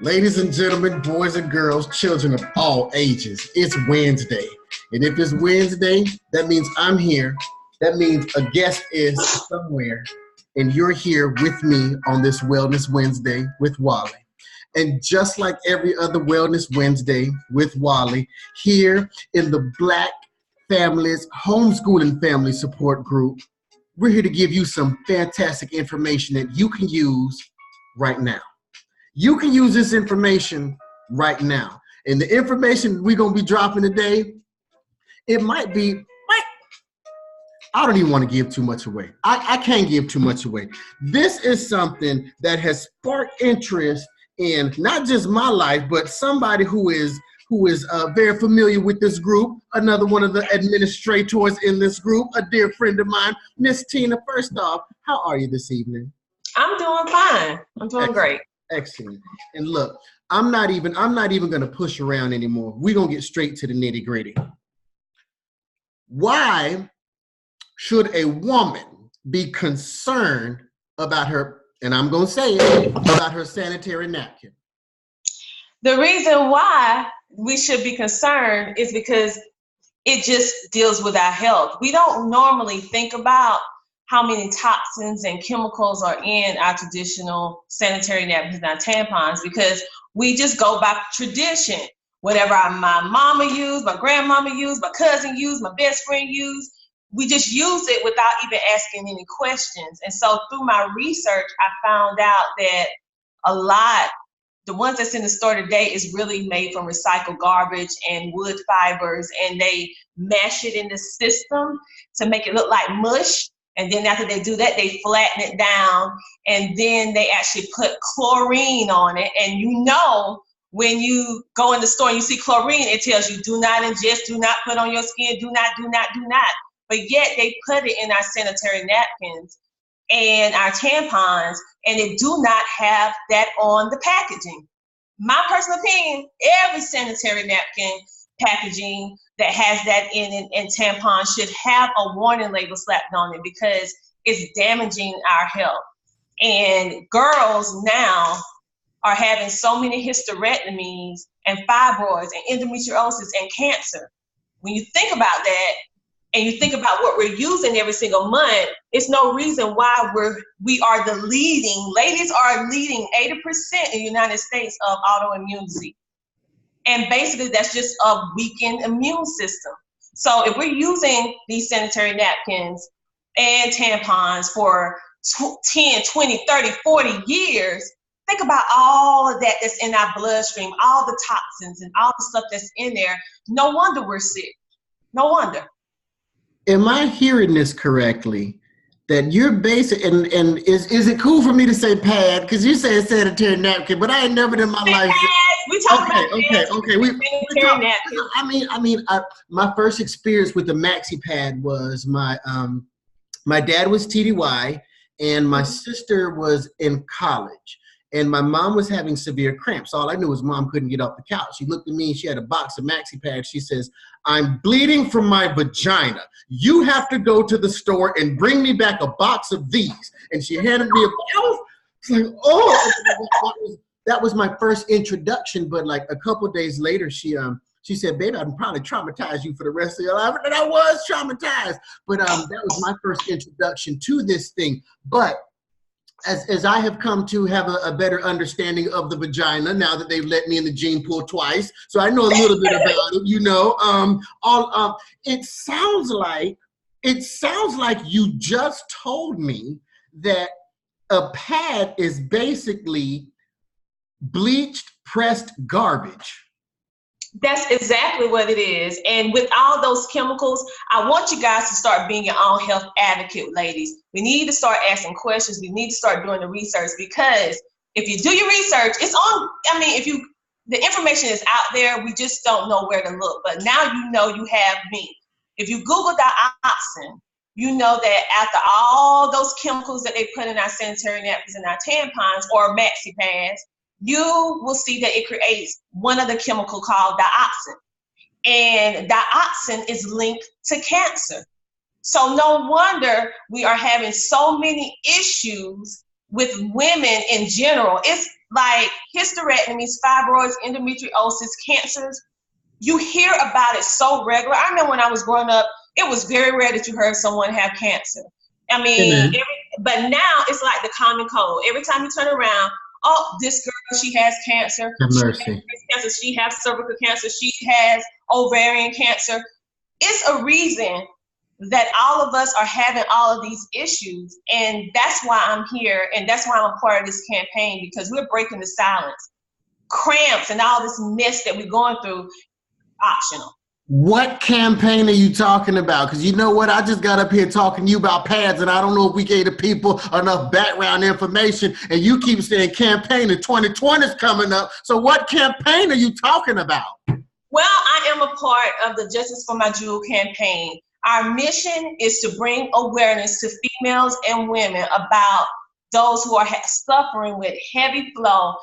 Ladies and gentlemen, boys and girls, children of all ages, it's Wednesday. And if it's Wednesday, that means I'm here. That means a guest is somewhere. And you're here with me on this Wellness Wednesday with Wally. And just like every other Wellness Wednesday with Wally, here in the Black Families Homeschooling Family Support Group, we're here to give you some fantastic information that you can use right now. You can use this information right now. And the information we're going to be dropping today, it might be, I don't even want to give too much away. I can't give too much away. This is something that has sparked interest in not just my life, but somebody who is very familiar with this group, another one of the administrators in this group, a dear friend of mine, Miss Tina. First off, how are you this evening? I'm doing fine. I'm doing great. Excellent. And look, I'm not even going to push around anymore. We're going to get straight to the nitty gritty. Why should a woman be concerned about her, and I'm going to say it, about her sanitary napkin? The reason why we should be concerned is because it just deals with our health. We don't normally think about how many toxins and chemicals are in our traditional sanitary napkins and our tampons because we just go by tradition. Whatever my mama used, my grandmama used, my cousin used, my best friend used, we just use it without even asking any questions. And so through my research, I found out that a lot, the ones that's in the store today is really made from recycled garbage and wood fibers, and they mash it in the system to make it look like mush. And then after they do that, they flatten it down, and then they actually put chlorine on it. And you know, when you go in the store and you see chlorine, it tells you do not ingest, do not put on your skin, do not. But yet they put it in our sanitary napkins and our tampons, and it do not have that on the packaging. My personal opinion, every sanitary napkin packaging that has that in it and tampon should have a warning label slapped on it because it's damaging our health. And girls now are having so many hysterectomies and fibroids and endometriosis and cancer. When you think about that, and you think about what we're using every single month, it's no reason why we are the leading, ladies are leading 80% in the United States of autoimmune disease. And basically that's just a weakened immune system. So if we're using these sanitary napkins and tampons for 10, 20, 30, 40 years, think about all of that that's in our bloodstream, all the toxins and all the stuff that's in there. No wonder we're sick. No wonder. Am I hearing this correctly? That you're basic, and is it cool for me to say pad? Because you say sanitary napkin, but I ain't never in my life. We talk about okay. My first experience with the maxi pad was my dad was TDY, and my sister was in college. And my mom was having severe cramps. All I knew was mom couldn't get off the couch. She looked at me and she had a box of maxi pads. She says, "I'm bleeding from my vagina. You have to go to the store and bring me back a box of these." And she handed me a box. It's like, oh, that was my first introduction. But like a couple of days later, she said, "Baby, I'd probably traumatize you for the rest of your life." And I was traumatized. But that was my first introduction to this thing. But as I have come to have a better understanding of the vagina now that they've let me in the gene pool twice, so I know a little bit about it, you know. It sounds like you just told me that a pad is basically bleached, pressed garbage. That's exactly what it is. And with all those chemicals, I want you guys to start being your own health advocate, ladies. We need to start asking questions. We need to start doing the research, because if you do your research, it's on, the information is out there. We just don't know where to look. But now you know you have me. If you Google dioxin, you know that after all those chemicals that they put in our sanitary napkins and our tampons or maxi pads, you will see that it creates one other chemical called dioxin. And dioxin is linked to cancer. So no wonder we are having so many issues with women in general. It's like hysterectomies, fibroids, endometriosis, cancers. You hear about it so regular. I remember when I was growing up, it was very rare that you heard someone have cancer. I mean, but now it's like the common cold. Every time you turn around, oh, this girl, she has cancer. Have She mercy. has breast cancer. She has cervical cancer. She has ovarian cancer. It's a reason that all of us are having all of these issues. And that's why I'm here. And that's why I'm a part of this campaign, because we're breaking the silence. Cramps and all this mess that we're going through, optional. What campaign are you talking about? Because you know what? I just got up here talking to you about pads, and I don't know if we gave the people enough background information, and you keep saying campaign and 2020 is coming up. So what campaign are you talking about? Well, I am a part of the Justice for My Jewel campaign. Our mission is to bring awareness to females and women about those who are suffering with heavy flow,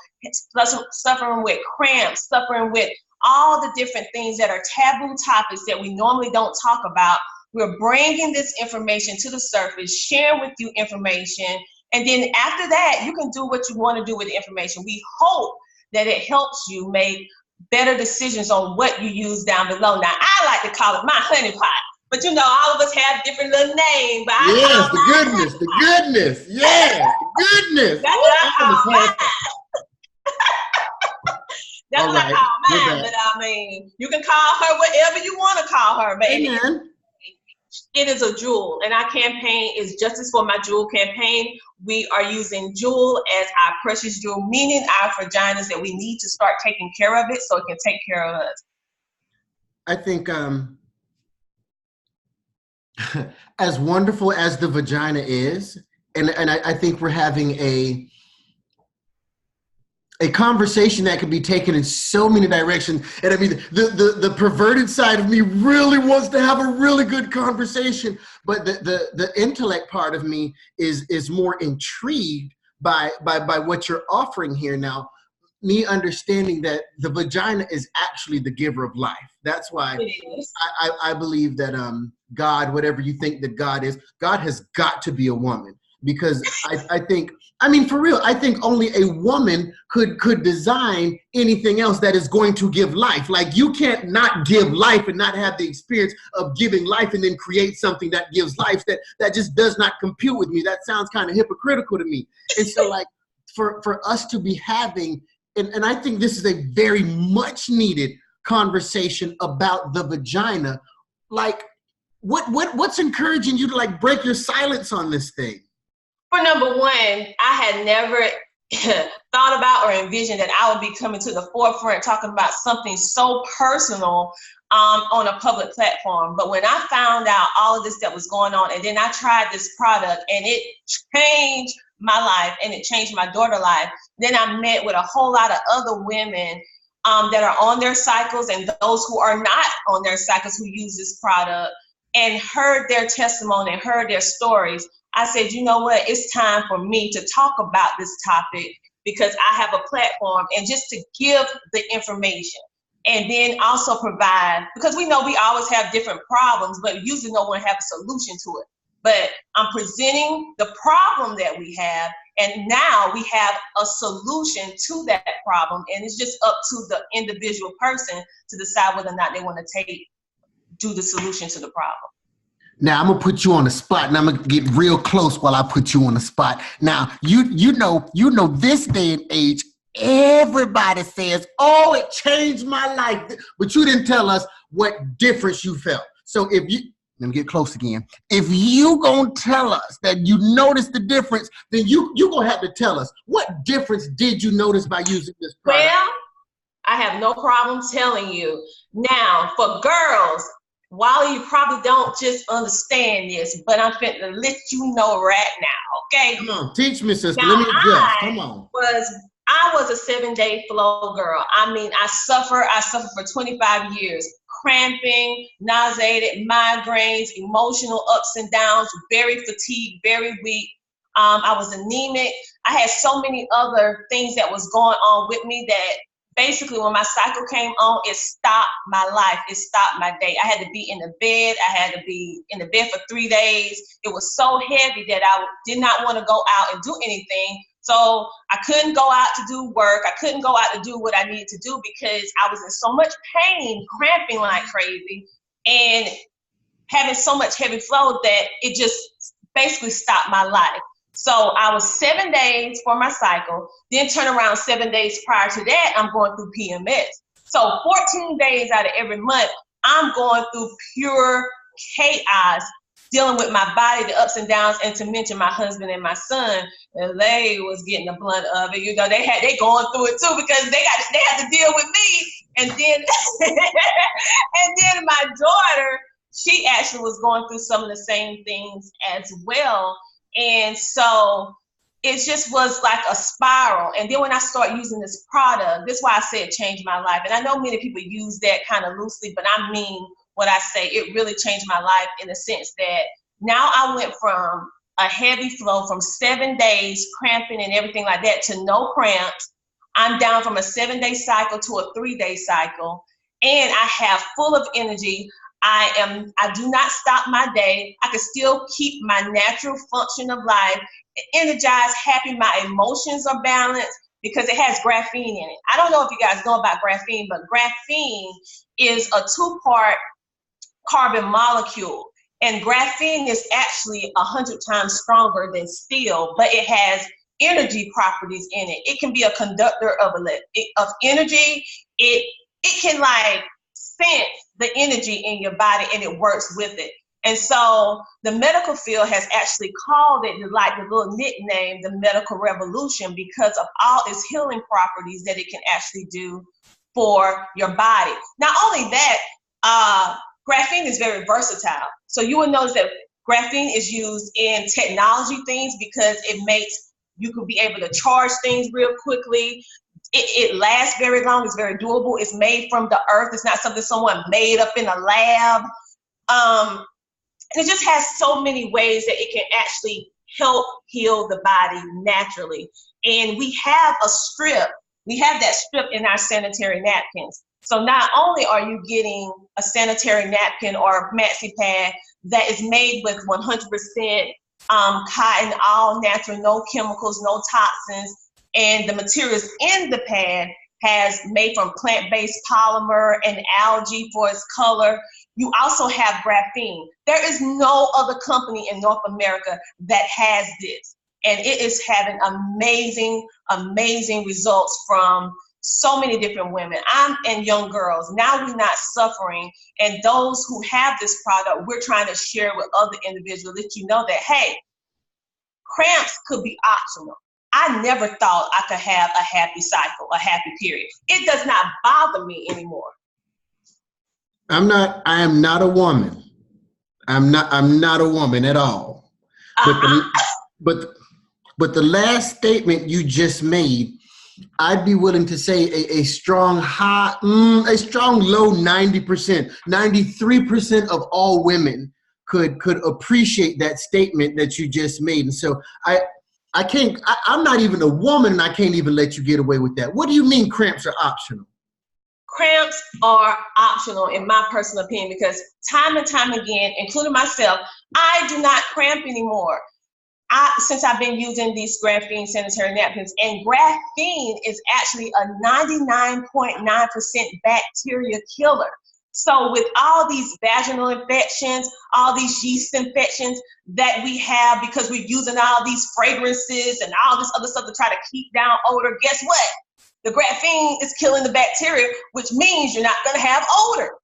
suffering with cramps, suffering with all the different things that are taboo topics that we normally don't talk about. We're bringing this information to the surface, sharing with you information, and then after that, you can do what you want to do with the information. We hope that it helps you make better decisions on what you use down below. Now, I like to call it my honey pot. But you know, all of us have different little names. But Yes, the goodness. Yeah, the goodness. That's what I call mine. That's what I call mine. But I mean, you can call her whatever you want to call her. But it is a jewel. And our campaign is Justice for My Jewel campaign. We are using jewel as our precious jewel, meaning our vaginas, that we need to start taking care of it so it can take care of us. I think as wonderful as the vagina is, and I think we're having a conversation that can be taken in so many directions. And I mean, the perverted side of me really wants to have a really good conversation, but the intellect part of me is more intrigued by what you're offering here now. Me understanding that the vagina is actually the giver of life. That's why I believe that God, whatever you think that God is, God has got to be a woman. Because I think, I mean, for real, I think only a woman could design anything else that is going to give life. Like, you can't not give life and not have the experience of giving life and then create something that gives life. That just does not compute with me. That sounds kind of hypocritical to me. And so, like, for us to be having, and I think this is a very much needed conversation about the vagina. Like, what's encouraging you to, like, break your silence on this thing? For number one, I had never thought about or envisioned that I would be coming to the forefront talking about something so personal on a public platform. But when I found out all of this that was going on, and then I tried this product and it changed my life and it changed my daughter's life, then I met with a whole lot of other women that are on their cycles and those who are not on their cycles who use this product, and heard their testimony and heard their stories. I said, you know what, it's time for me to talk about this topic because I have a platform, and just to give the information and then also provide, because we know we always have different problems, but usually no one has a solution to it. But I'm presenting the problem that we have, and now we have a solution to that problem, and it's just up to the individual person to decide whether or not they want to do the solution to the problem. Now, I'm going to put you on the spot, and I'm going to get real close while I put you on the spot. Now, you know this day and age, everybody says, oh, it changed my life. But you didn't tell us what difference you felt. So let me get close again. If you going to tell us that you noticed the difference, then you going to have to tell us, what difference did you notice by using this product? Well, I have no problem telling you. Now, for girls, Wally, you probably don't just understand this, but I'm fit to let you know right now, okay? Come on, teach me, sister. Now, let me adjust. Come on. I was a 7-day flow girl. I mean, I suffered for 25 years. Cramping, nauseated, migraines, emotional ups and downs, very fatigued, very weak. I was anemic. I had so many other things that was going on with me that basically when my cycle came on, it stopped my life. It stopped my day. I had to be in the bed. I had to be in the bed for 3 days. It was so heavy that I did not want to go out and do anything So I couldn't go out to do work. I couldn't go out to do what I needed to do because I was in so much pain, cramping like crazy, and having so much heavy flow that it just basically stopped my life. So I was 7 days for my cycle, then turn around 7 days prior to that, I'm going through PMS. So 14 days out of every month, I'm going through pure chaos, dealing with my body, the ups and downs, and to mention my husband and my son, and they was getting the blunt of it. You know, they going through it too because they had to deal with me. And then and then my daughter, she actually was going through some of the same things as well. And so it just was like a spiral. And then when I started using this product, this is why I say it changed my life. And I know many people use that kind of loosely, but I mean what I say. It really changed my life in the sense that now I went from a heavy flow from 7 days, cramping and everything like that, to no cramps. I'm down from a 7-day cycle to a 3-day cycle. And I have full of energy. I do not stop my day. I can still keep my natural function of life, energized, happy. My emotions are balanced because it has graphene in it. I don't know if you guys know about graphene, but graphene is a 2-part carbon molecule. And graphene is actually 100 times stronger than steel, but it has energy properties in it. It can be a conductor of energy. It can like sense the energy in your body, and it works with it. And so the medical field has actually called it, like the little nickname, the medical revolution, because of all its healing properties that it can actually do for your body. Not only that, graphene is very versatile. So you will notice that graphene is used in technology things because it makes you could be able to charge things real quickly. It lasts very long. It's very durable. It's made from the earth. It's not something someone made up in a lab. It just has so many ways that it can actually help heal the body naturally. And we have a strip. We have that strip in our sanitary napkins. So not only are you getting a sanitary napkin or maxi pad that is made with 100% cotton, all natural, no chemicals, no toxins, and the materials in the pad has made from plant-based polymer and algae for its color. You also have graphene. There is no other company in North America that has this. And it is having amazing, amazing results from so many different women and young girls. Now we're not suffering. And those who have this product, we're trying to share with other individuals that you know that, hey, cramps could be optional. I never thought I could have a happy cycle, a happy period. It does not bother me anymore. I am not a woman. I'm not a woman at all. But the last statement you just made, I'd be willing to say a strong low 90%, 93% of all women could appreciate that statement that you just made. And so I'm not even a woman, and I can't even let you get away with that. What do you mean cramps are optional? Cramps are optional in my personal opinion because time and time again, including myself, I do not cramp anymore. Since I've been using these graphene sanitary napkins, and graphene is actually a 99.9% bacteria killer. So with all these vaginal infections, all these yeast infections that we have because we're using all these fragrances and all this other stuff to try to keep down odor, guess what? The graphene is killing the bacteria, which means you're not going to have odor.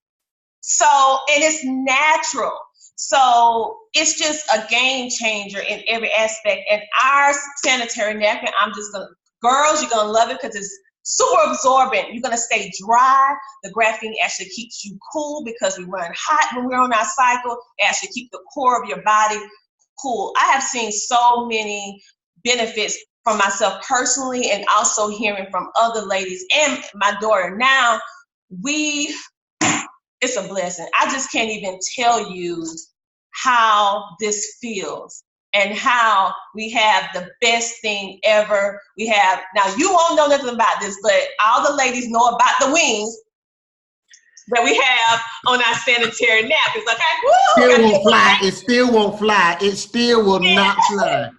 So, and it's natural. So it's just a game changer in every aspect. And our sanitary napkin, girls, you're going to love it because it's super absorbent. You're going to stay dry. The graphene actually keeps you cool because we run hot when we're on our cycle. It actually keeps the core of your body cool. I have seen so many benefits from myself personally and also hearing from other ladies and my daughter. Now, it's a blessing. I just can't even tell you how this feels and how we have the best thing ever. We have, now you won't know nothing about this, but all the ladies know about the wings that we have on our sanitary napkins. Okay? Woo! Still won't fly. It still won't fly. It still will not fly.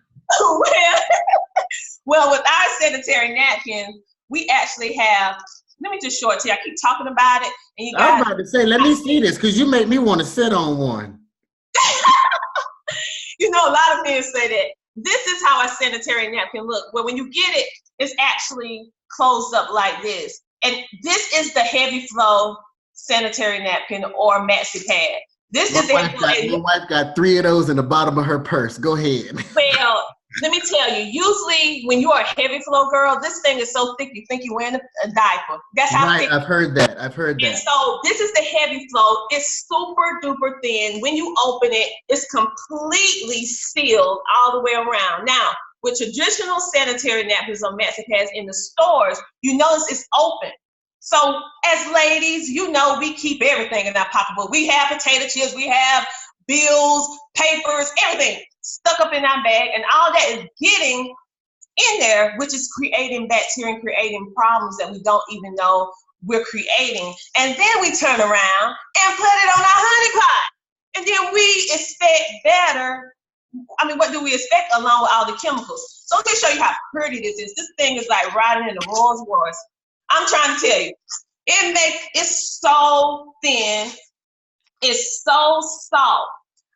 Well, with our sanitary napkins, we actually have, let me just show it to you. I keep talking about it. And you I was guys, about to say, let me see this, because you make me want to sit on one. you know, a lot of men say that. This is how a sanitary napkin look. Well, when you get it, it's actually closed up like this. And this is the heavy flow sanitary napkin or maxi pad. This is the heavy flow. My wife got 3 of those in the bottom of her purse. Go ahead. Well, let me tell you, usually when you are a heavy flow girl, this thing is so thick you think you're wearing a diaper. That's how thick. I've heard that. And so this is the heavy flow. It's super duper thin. When you open it, it's completely sealed all the way around. Now, with traditional sanitary napkins or maxi pads in the stores, you notice it's open. So as ladies, you know, we keep everything in our pocketbook. We have potato chips, we have bills, papers, everything stuck up in our bag, and all that is getting in there, which is creating bacteria and creating problems that we don't even know we're creating. And then we turn around and put it on our honey pot. And then we expect better. I mean, what do we expect along with all the chemicals? So let me show you how pretty this is. This thing is like riding in a Rolls Royce. I'm trying to tell you, it's so thin. It's so soft.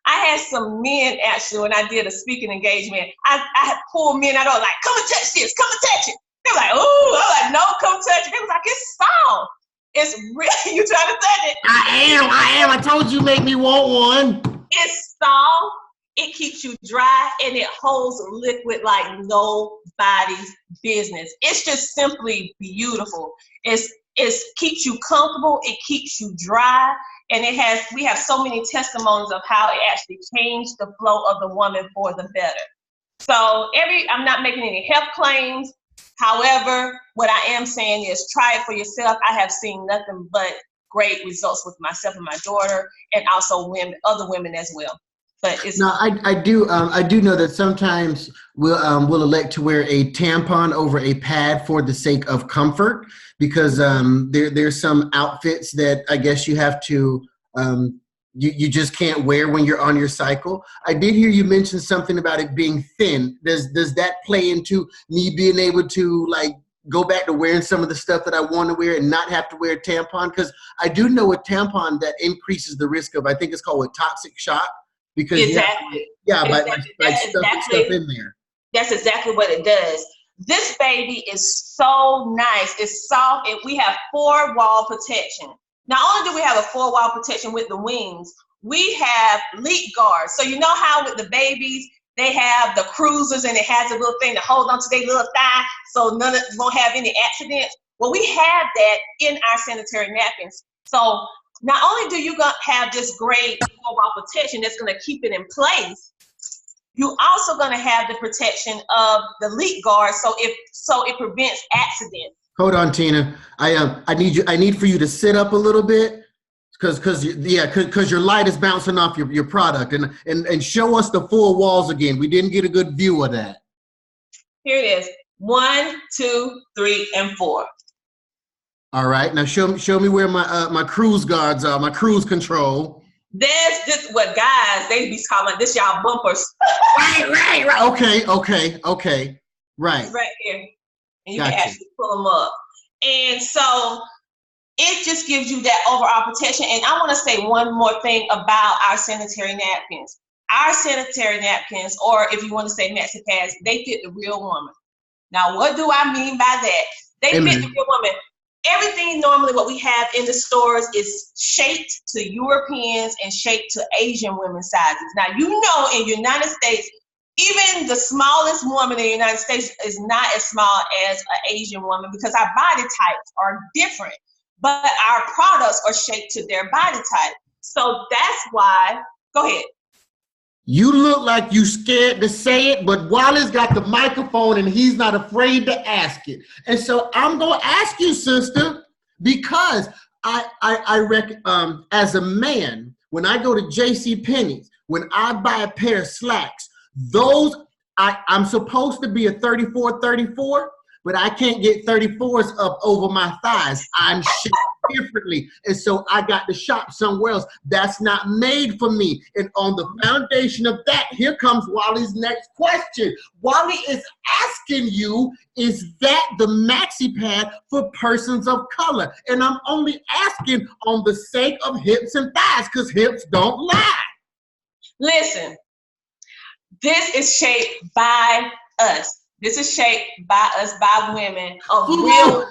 I had some men actually when I did a speaking engagement. I had pulled men out. I was like, "Come and touch this. Come and touch it." They were like, "Ooh." I was like, "No, come touch it." They was like, "It's soft. It's really." You trying to touch it? I am. I told you, make me want one. It's soft. It keeps you dry and it holds liquid like nobody's business. It's just simply beautiful. It keeps you comfortable. It keeps you dry. And we have so many testimonies of how it actually changed the flow of the woman for the better. So I'm not making any health claims. However, what I am saying is try it for yourself. I have seen nothing but great results with myself and my daughter, and also other women as well. But it's I do know that sometimes we'll elect to wear a tampon over a pad for the sake of comfort, because there's some outfits that I guess you have to you just can't wear when you're on your cycle. I did hear you mention something about it being thin. Does that play into me being able to like go back to wearing some of the stuff that I want to wear and not have to wear a tampon? Because I do know a tampon that increases the risk of, I think it's called a toxic shock. Because exactly. Stuff in there. That's exactly what it does. This baby is so nice. It's soft, and we have 4-wall protection. Not only do we have a 4-wall protection with the wings, we have leak guards. So you know how with the babies, they have the cruisers and it has a little thing to hold on to their little thigh so won't have any accidents. Well, we have that in our sanitary napkins. So not only do you have this great 4-wall protection that's going to keep it in place, you also going to have the protection of the leak guard, so it prevents accidents. Hold on, Tina. I need for you to sit up a little bit, because your light is bouncing off your product, and show us the 4 walls again. We didn't get a good view of that. Here it is. 1, 2, 3, and 4. All right, now show me where my cruise guards are, my cruise control. That's just what guys, they be calling this y'all bumpers. Right. Okay. Right. It's right here. And you can actually pull them up. And so it just gives you that overall protection. And I want to say one more thing about our sanitary napkins. Our sanitary napkins, or if you want to say maxi pads, they fit the real woman. Now, what do I mean by that? They fit the real woman. Everything normally what we have in the stores is shaped to Europeans and shaped to Asian women's sizes. Now, you know, in the United States, even the smallest woman in the United States is not as small as an Asian woman, because our body types are different, but our products are shaped to their body type. So that's why, go ahead. You look like you scared to say it, but Wally's got the microphone and he's not afraid to ask it. And so I'm going to ask you, sister, because I reckon as a man, when I go to JCPenney's, when I buy a pair of slacks, I'm supposed to be a 34, but I can't get 34s up over my thighs. I'm differently. And so I got to shop somewhere else. That's not made for me. And on the foundation of that, here comes Wally's next question. Wally is asking you, is that the maxi pad for persons of color? And I'm only asking on the sake of hips and thighs, because hips don't lie. Listen, this is shaped by us. This is shaped by us, by women of real.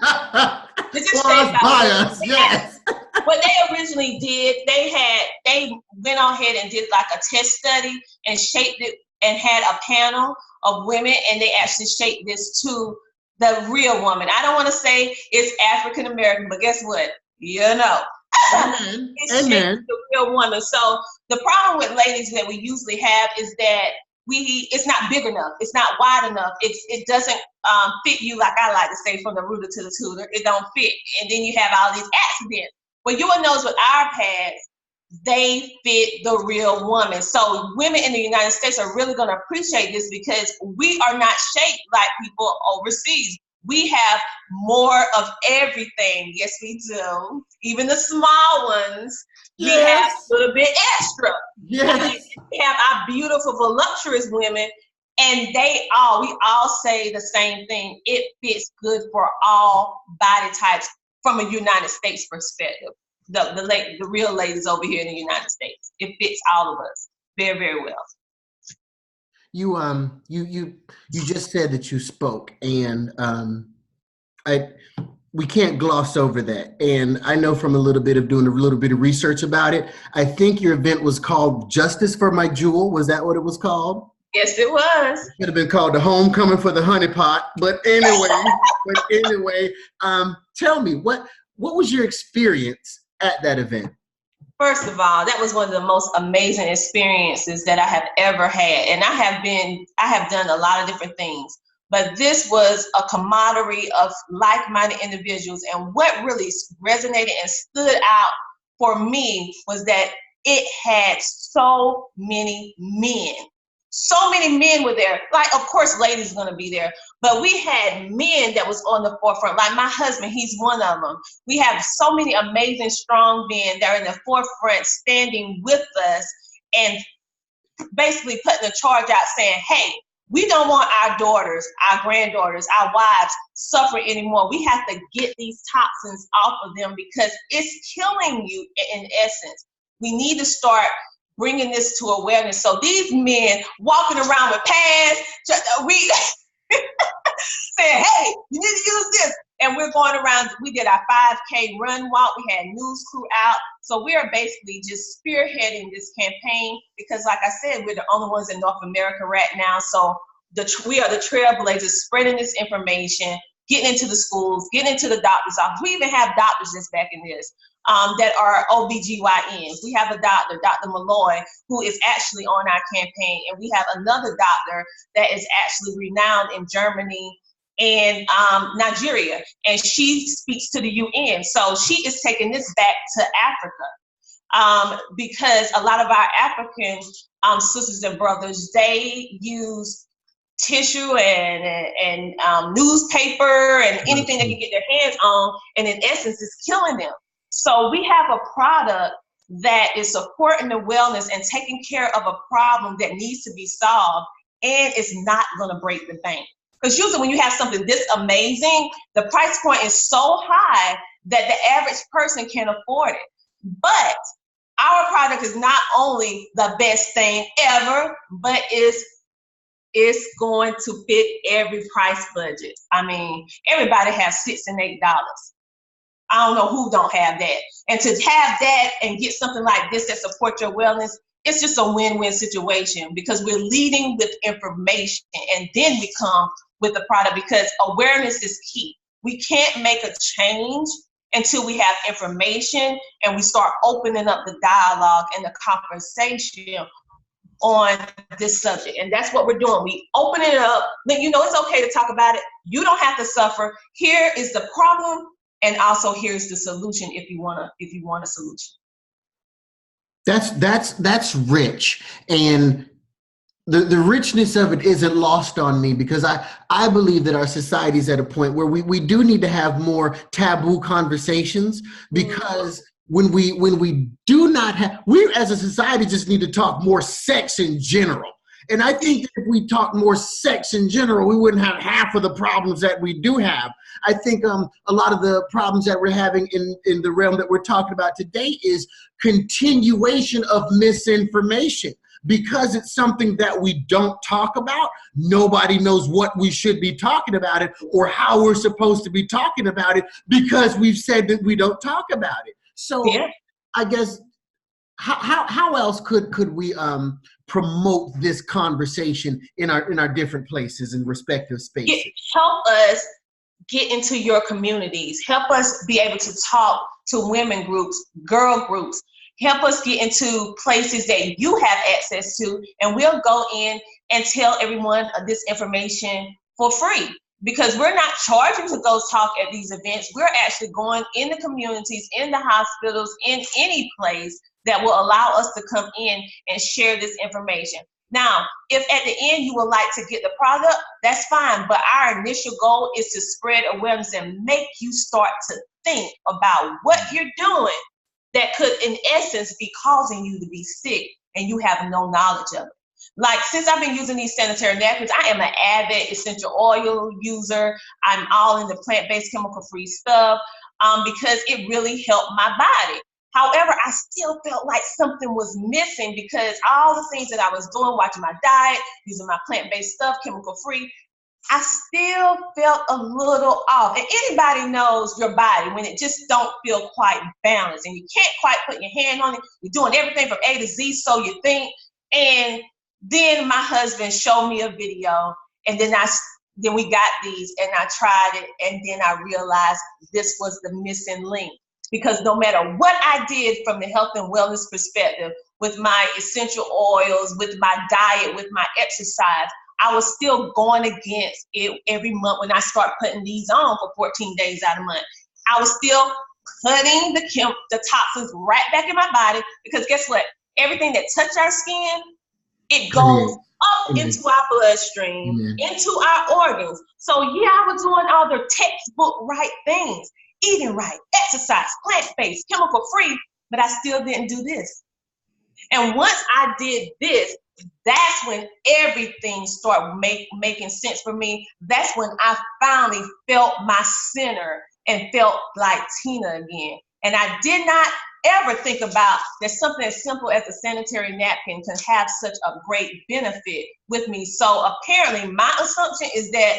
This is shaped by us. Yes. What they originally did, they went on ahead and did like a test study and shaped it and had a panel of women, and they actually shaped this to the real woman. I don't want to say it's African American, but guess what? You know. It's shaped to the real woman. So the problem with ladies that we usually have is that it's not big enough. It's not wide enough. It doesn't fit you, like I like to say, from the rooter to the tutor. It don't fit. And then you have all these accidents. But you will notice with our pads, they fit the real woman. So women in the United States are really going to appreciate this, because we are not shaped like people overseas. We have more of everything. Yes, we do. Even the small ones, we have a little bit extra. Yes. We have our beautiful, voluptuous women, and we all say the same thing. It fits good for all body types from a United States perspective. The real ladies over here in the United States, it fits all of us very, very well. You just said that you spoke, and we can't gloss over that. And I know from doing a little bit of research about it, I think your event was called Justice for My Jewel. Was that what it was called? Yes, it was. It could have been called The Homecoming for the Honeypot. But anyway, tell me, what was your experience at that event? First of all, that was one of the most amazing experiences that I have ever had. And I have done a lot of different things, but this was a camaraderie of like-minded individuals. And what really resonated and stood out for me was that it had so many men. So many men were there. Like, of course, ladies are going to be there, but we had men that was on the forefront. Like my husband, he's one of them. We have so many amazing, strong men that are in the forefront standing with us and basically putting a charge out saying, hey, we don't want our daughters, our granddaughters, our wives suffer anymore. We have to get these toxins off of them because it's killing you in essence. We need to start bringing this to awareness. So these men walking around with pads, we saying, hey, you need to use this. And we're going around, we did our 5K run walk. We had news crew out. So we are basically just spearheading this campaign because, like I said, we're the only ones in North America right now. So we are the trailblazers, spreading this information, getting into the schools, getting into the doctor's office. We even have doctors that's back in this. That are OBGYNs. We have a doctor, Dr. Malloy, who is actually on our campaign. And we have another doctor that is actually renowned in Germany and Nigeria. And she speaks to the UN. So she is taking this back to Africa because a lot of our African sisters and brothers, they use tissue and newspaper and anything they can get their hands on. And in essence, it's killing them. So we have a product that is supporting the wellness and taking care of a problem that needs to be solved, and it's not going to break the bank. Because usually when you have something this amazing, the price point is so high that the average person can't afford it. But our product is not only the best thing ever, but it's going to fit every price budget. I mean, everybody has $6 and $8. I don't know who don't have that. And to have that and get something like this that supports your wellness, it's just a win-win situation because we're leading with information and then we come with the product because awareness is key. We can't make a change until we have information and we start opening up the dialogue and the conversation on this subject. And that's what we're doing. We open it up. You know, it's okay to talk about it. You don't have to suffer. Here is the problem. And also here's the solution if you want a solution. That's rich. And the richness of it isn't lost on me, because I believe that our society is at a point where we do need to have more taboo conversations, because when we do not have, we as a society just need to talk more sex in general. And I think that if we talk more sex in general, we wouldn't have half of the problems that we do have. I think a lot of the problems that we're having in the realm that we're talking about today is continuation of misinformation. Because it's something that we don't talk about, nobody knows what we should be talking about it or how we're supposed to be talking about it, because we've said that we don't talk about it. So yeah. I guess how else could we promote this conversation in our different places and respective spaces? Help us get into your communities. Help us be able to talk to women groups, girl groups. Help us get into places that you have access to, and we'll go in and tell everyone this information for free, because we're not charging to go talk at these events. We're actually going in the communities, in the hospitals, in any place that will allow us to come in and share this information. Now, if at the end you would like to get the product, that's fine, but our initial goal is to spread awareness and make you start to think about what you're doing that could, in essence, be causing you to be sick and you have no knowledge of it. Like, since I've been using these sanitary napkins, I am an avid essential oil user. I'm all in the plant-based, chemical-free stuff because it really helped my body. However, I still felt like something was missing, because all the things that I was doing, watching my diet, using my plant-based stuff, chemical-free, I still felt a little off. And anybody knows your body when it just don't feel quite balanced and you can't quite put your hand on it. You're doing everything from A to Z, so you think. And then my husband showed me a video, and then we got these, and I tried it, and then I realized this was the missing link. Because no matter what I did from the health and wellness perspective, with my essential oils, with my diet, with my exercise, I was still going against it every month when I start putting these on for 14 days out of the month. I was still putting the toxins right back in my body, because guess what? Everything that touches our skin, it goes up into our bloodstream, into our organs. So yeah, I was doing all the textbook right things, eating right, exercise, plant-based, chemical-free, but I still didn't do this. And once I did this, that's when everything started making sense for me. That's when I finally felt my center and felt like Tina again. And I did not ever think about that something as simple as a sanitary napkin can have such a great benefit with me. So apparently my assumption is that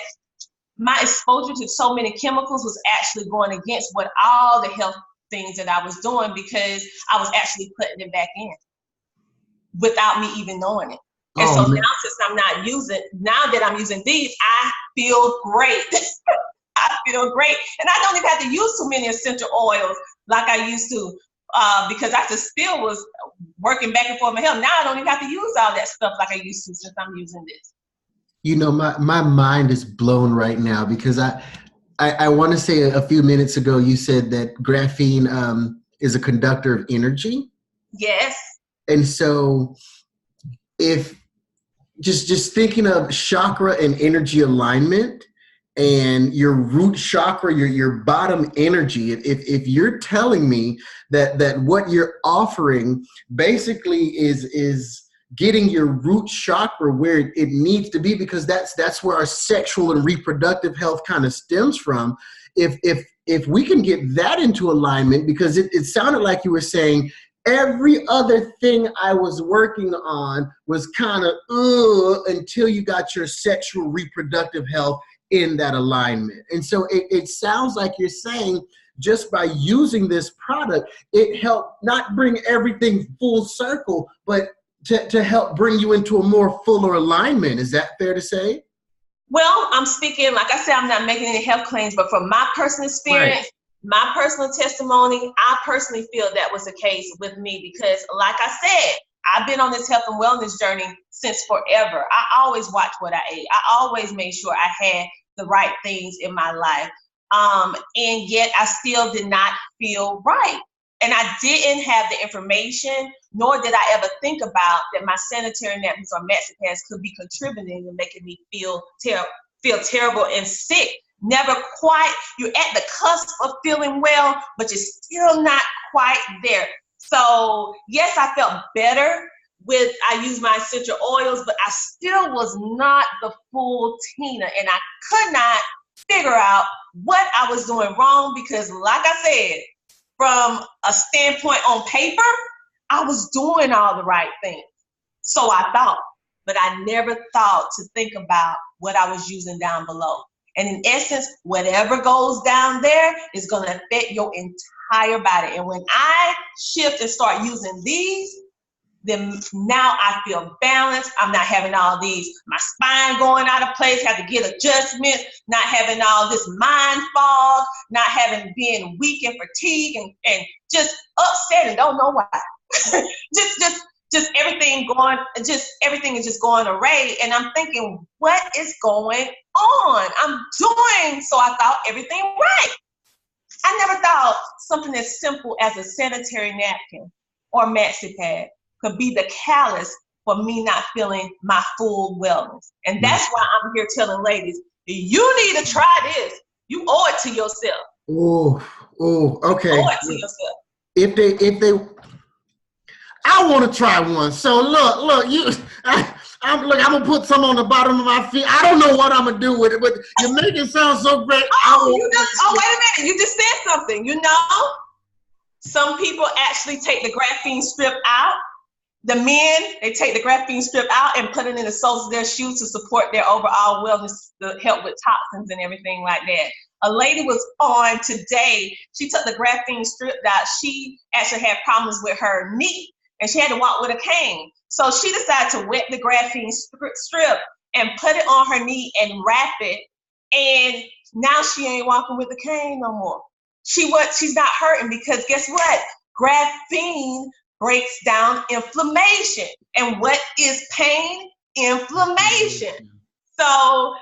my exposure to so many chemicals was actually going against what all the health things that I was doing, because I was actually putting it back in without me even knowing it. And so now, since now that I'm using these, I feel great. I feel great. And I don't even have to use too many essential oils like I used to, because I just still was working back and forth with my health. Now I don't even have to use all that stuff like I used to, since I'm using this. You know, my mind is blown right now, because I want to say a few minutes ago you said that graphene is a conductor of energy. Yes. And so if just thinking of chakra and energy alignment and your root chakra, your bottom energy, if you're telling me that what you're offering basically is getting your root chakra where it needs to be, because that's where our sexual and reproductive health kind of stems from. If we can get that into alignment, because it sounded like you were saying every other thing I was working on was kind of until you got your sexual reproductive health in that alignment. And so it sounds like you're saying just by using this product, it helped not bring everything full circle, but to help bring you into a more fuller alignment. Is that fair to say? Well, I'm speaking, like I said, I'm not making any health claims, but from my personal experience, right, my personal testimony, I personally feel that was the case with me, because like I said, I've been on this health and wellness journey since forever. I always watched what I ate. I always made sure I had the right things in my life. And yet I still did not feel right. And I didn't have the information, nor did I ever think about that my sanitary napkins or maxi pads could be contributing and making me feel terrible and sick. Never quite, you're at the cusp of feeling well, but you're still not quite there. So yes, I felt better I used my essential oils, but I still was not the full Tina, and I could not figure out what I was doing wrong, because like I said, from a standpoint on paper, I was doing all the right things. So I thought, but I never thought to think about what I was using down below. And in essence, whatever goes down there is going to affect your entire body. And when I shift and start using these, then now I feel balanced. I'm not having all these, my spine going out of place, have to get adjustments, not having all this mind fog, not having being weak and fatigued and just upset and don't know why. just everything everything is just going array. And I'm thinking, what is going on? I'm doing, so I thought everything right. I never thought something as simple as a sanitary napkin or maxi pad could be the catalyst for me not feeling my full wellness. And that's why I'm here telling ladies, you need to try this. You owe it to yourself. Okay. You owe it to yourself. If they, I want to try one. So look, I'm gonna put some on the bottom of my feet. I don't know what I'm gonna do with it, but you make it sound so great. Wait a minute, you just said something. You know, some people actually take the graphene strip out. The men, they take the graphene strip out and put it in the soles of their shoes to support their overall wellness, to help with toxins and everything like that. A lady was on today. She took the graphene strip out. She actually had problems with her knee, and she had to walk with a cane. So she decided to wet the graphene strip and put it on her knee and wrap it. And now she ain't walking with the cane no more. She's not hurting, because guess what? Graphene breaks down inflammation. And what is pain? Inflammation. So,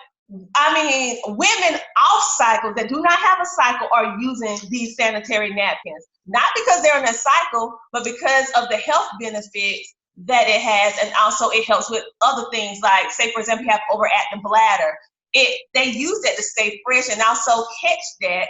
I mean, women off cycle that do not have a cycle are using these sanitary napkins, not because they're in a cycle, but because of the health benefits that it has. And also it helps with other things, like, say, for example, you have overactive bladder. They use that to stay fresh and also catch that,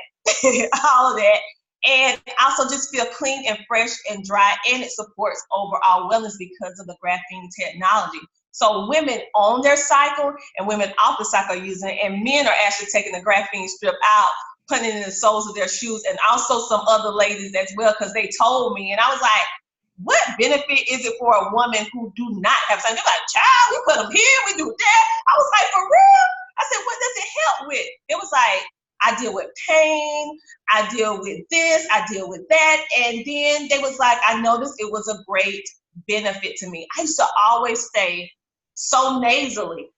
all of that, and also just feel clean and fresh and dry, and it supports overall wellness because of the graphene technology. So women on their cycle and women off the cycle are using it, and men are actually taking the graphene strip out, putting it in the soles of their shoes, and also some other ladies as well, because they told me, and I was like, what benefit is it for a woman who do not have something? They're like, child, we put them here, we do that. I was like, for real? I said, what does it help with? It was like, I deal with pain, I deal with this, I deal with that. And then they was like, I noticed it was a great benefit to me. I used to always stay so nasally,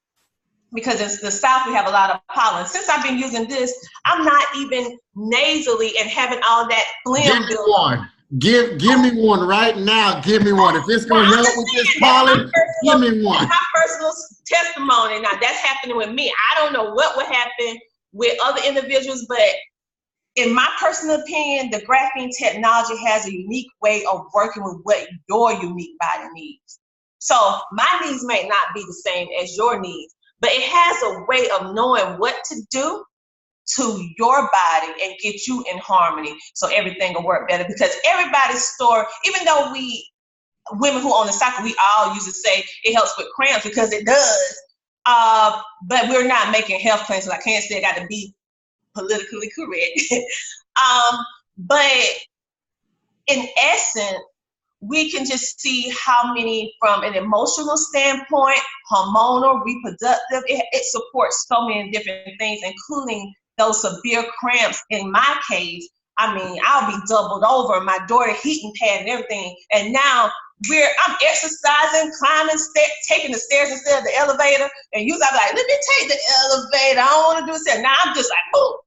because in the South we have a lot of pollen. Since I've been using this, I'm not even nasally and having all that phlegm build. Give me one right now. Give me one. If it's going to help with this pollen, give me one. My personal testimony. Now, that's happening with me. I don't know what would happen with other individuals, but in my personal opinion, the graphene technology has a unique way of working with what your unique body needs. So my needs may not be the same as your needs, but it has a way of knowing what to do to your body and get you in harmony, so everything will work better. Because everybody's story, even though women who own the cycle, we all used to say it helps with cramps, because it does. But we're not making health claims, so I can't say I got to be politically correct. But in essence, we can just see how many, from an emotional standpoint, hormonal, reproductive, it supports so many different things, including those severe cramps. In my case, I mean, I'll be doubled over, my daughter heating pad and everything. And now I'm exercising, climbing, taking the stairs instead of the elevator. And usually I'm like, let me take the elevator. I don't want to do this. Now I'm just like, oh.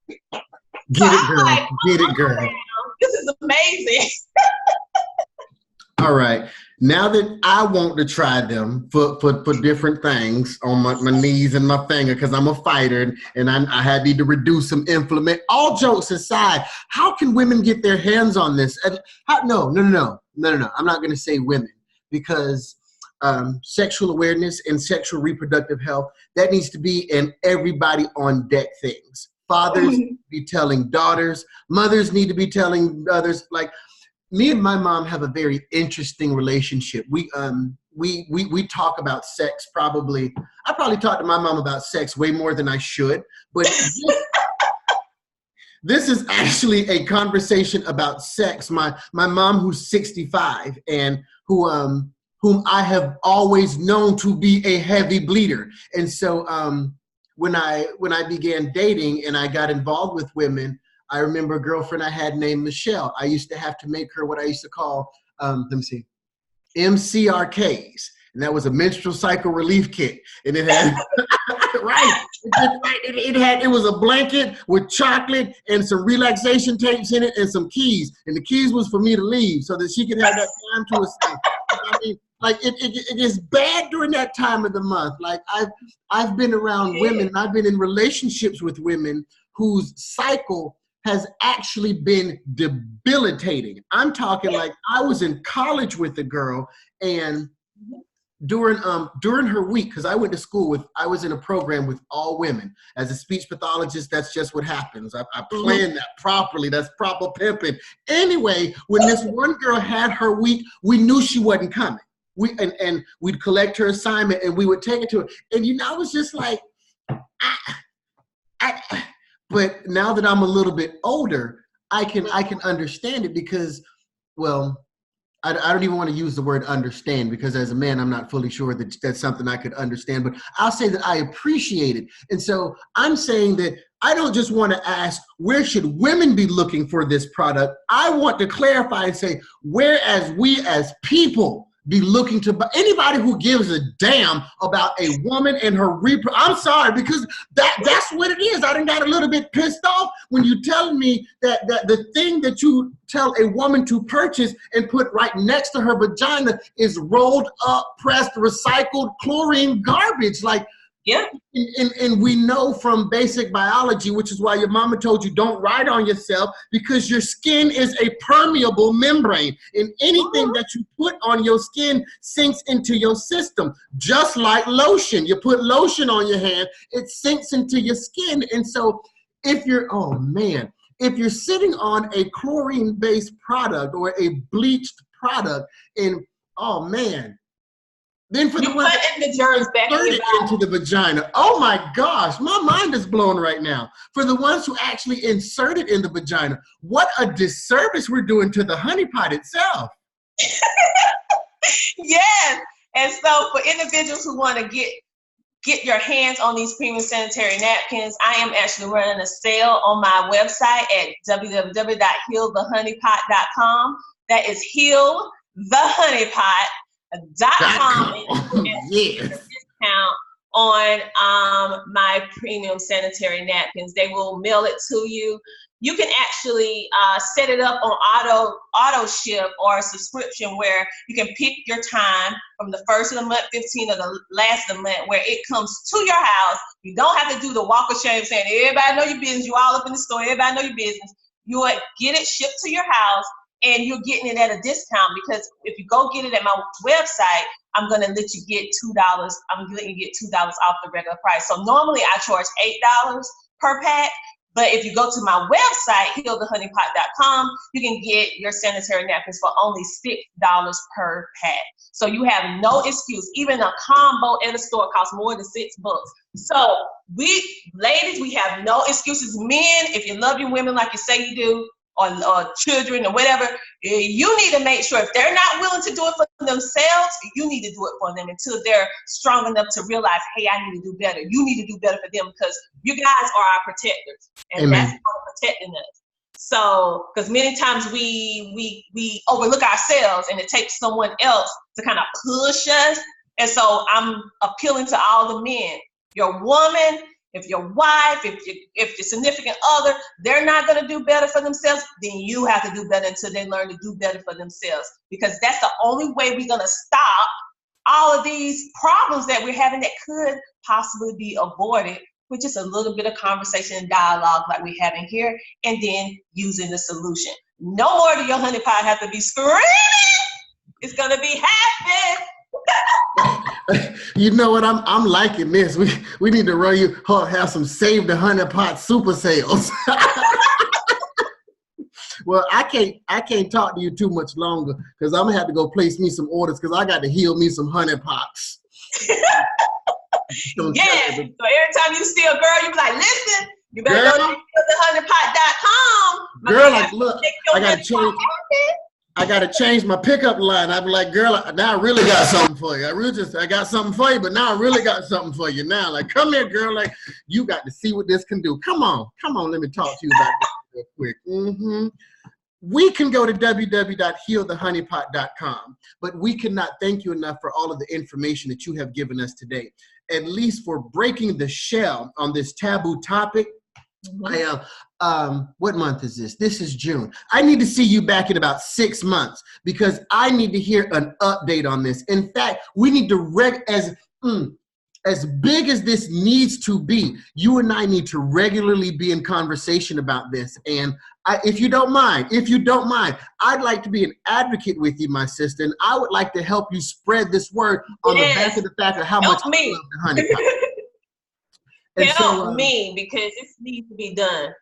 Get it, girl. Get it, girl. This is amazing. All right. Now that I want to try them for different things on my knees and my finger, because I'm a fighter and I need to reduce some inflammation. All jokes aside, how can women get their hands on this? No. I'm not going to say women, because sexual awareness and sexual reproductive health, that needs to be in everybody on deck things. Fathers be telling daughters, mothers need to be telling others. Like, me and my mom have a very interesting relationship. We talk about sex probably. I probably talk to my mom about sex way more than I should, but this is actually a conversation about sex. My mom, who's 65 and whom I have always known to be a heavy bleeder. And so when I began dating and I got involved with women, I remember a girlfriend I had named Michelle. I used to have to make her what I used to call, MCRKs. And that was a menstrual cycle relief kit. And it had, it was a blanket with chocolate and some relaxation tapes in it and some keys. And the keys was for me to leave so that she could have that time to herself. I mean, like it is bad during that time of the month. Like I've been around women, and I've been in relationships with women whose cycle has actually been debilitating. I'm talking like I was in college with a girl, and during her week, because I went to school I was in a program with all women. As a speech pathologist, that's just what happens. I planned that properly. That's proper pimping. Anyway, when this one girl had her week, we knew she wasn't coming. We'd collect her assignment and we would take it to her. And I was just like, but now that I'm a little bit older, I can understand it because, well, I don't even want to use the word understand, because as a man, I'm not fully sure that that's something I could understand, but I'll say that I appreciate it. And so I'm saying that I don't just want to ask, where should women be looking for this product? I want to clarify and say, whereas we as people be looking to anybody who gives a damn about a woman and her I'm sorry, because that's what it is. I done got a little bit pissed off when you telling me that the thing that you tell a woman to purchase and put right next to her vagina is rolled up, pressed, recycled chlorine garbage. Like, yeah. And we know from basic biology, which is why your mama told you don't write on yourself, because your skin is a permeable membrane, and anything that you put on your skin sinks into your system, just like lotion. You put lotion on your hand, it sinks into your skin. And so if you're sitting on a chlorine-based product or a bleached product, and then for the ones putting the germs back into the vagina. Oh my gosh, my mind is blown right now. For the ones who actually insert it in the vagina, what a disservice we're doing to the honeypot itself. Yes, and so for individuals who want to get your hands on these premium sanitary napkins, I am actually running a sale on my website at www.healthehoneypot.com. That is healthehoneypot.com. Yes. Discount on my premium sanitary napkins. They will mail it to you. You can actually set it up on auto ship or a subscription where you can pick your time from the first of the month, 15th, or the last of the month, where it comes to your house. You don't have to do the walk of shame saying, everybody know your business. You all up in the store. Everybody know your business. You would get it shipped to your house, and you're getting it at a discount, because if you go get it at my website, I'm going to let you get $2. I'm letting you get $2 off the regular price. So normally I charge $8 per pack. But if you go to my website, healthehoneypot.com, you can get your sanitary napkins for only $6 per pack. So you have no excuse. Even a combo at a store costs more than $6. So ladies, we have no excuses. Men, if you love your women like you say you do, or children or whatever, you need to make sure if they're not willing to do it for themselves, you need to do it for them until they're strong enough to realize, hey, I need to do better. You need to do better for them, because you guys are our protectors, and Amen. that's part of protecting us. So, because many times we overlook ourselves, and it takes someone else to kind of push us. And so I'm appealing to all the men. Your woman If your wife, if your significant other, they're not going to do better for themselves, then you have to do better until they learn to do better for themselves. Because that's the only way we're going to stop all of these problems that we're having that could possibly be avoided with just a little bit of conversation and dialogue like we're having here, and then using the solution. No more do your honey pot have to be screaming. It's going to be happy. You know what? I'm liking this. We need to run you have some Save the Honey Pot super sales. Well, I can't talk to you too much longer because I'm gonna have to go place me some orders because I got to heal me some honey pots. Yes. So every time you see a girl, you be like, listen, you better go to thehoneypot.com. Girl, like, look, I gotta change my pickup line. I'd be like, girl, now I really got something for you. I got something for you, but now I really got something for you now. Like, come here, girl. Like, you got to see what this can do. Come on. Let me talk to you about this real quick. We can go to www.healthehoneypot.com, but we cannot thank you enough for all of the information that you have given us today, at least for breaking the shell on this taboo topic. What month is this? This is June. I need to see you back in about 6 months because I need to hear an update on this. In fact, we need to as big as this needs to be, you and I need to regularly be in conversation about this. And if you don't mind, I'd like to be an advocate with you, my sister, and I would like to help you spread this word on the back of the fact of how much I love the honey pot. Help me, because this needs to be done.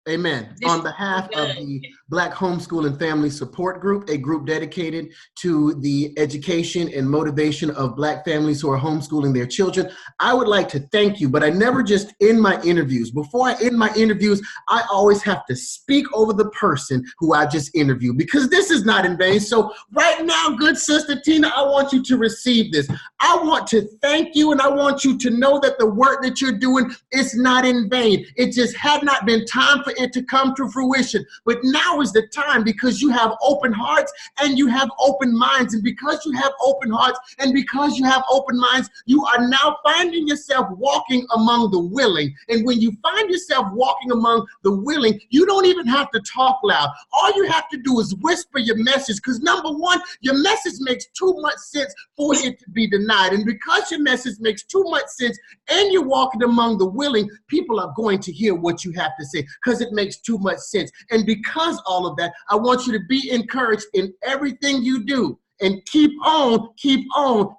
Amen. On behalf of the Black Homeschool and Family Support Group, a group dedicated to the education and motivation of Black families who are homeschooling their children, I would like to thank you, but I never just end my interviews. Before I end my interviews, I always have to speak over the person who I just interviewed because this is not in vain. So right now, good sister Tina, I want you to receive this. I want to thank you, and I want you to know that the work that you're doing is not in vain. It just had not been time for it to come to fruition. But now is the time because you have open hearts and you have open minds. And because you have open hearts and because you have open minds, you are now finding yourself walking among the willing. And when you find yourself walking among the willing, you don't even have to talk loud. All you have to do is whisper your message because number one, your message makes too much sense for it to be denied. And because your message makes too much sense and you're walking among the willing, people are going to hear what you have to say because it makes too much sense. And because all of that, I want you to be encouraged in everything you do and keep on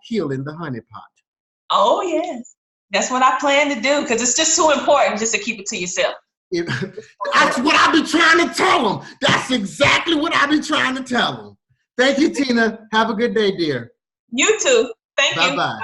healing the honey pot. Oh, yes. That's what I plan to do because it's just too important just to keep it to yourself. That's what I be trying to tell them. That's exactly what I be trying to tell them. Thank you, Tina. Have a good day, dear. You too. Thank you. Bye-bye. Bye.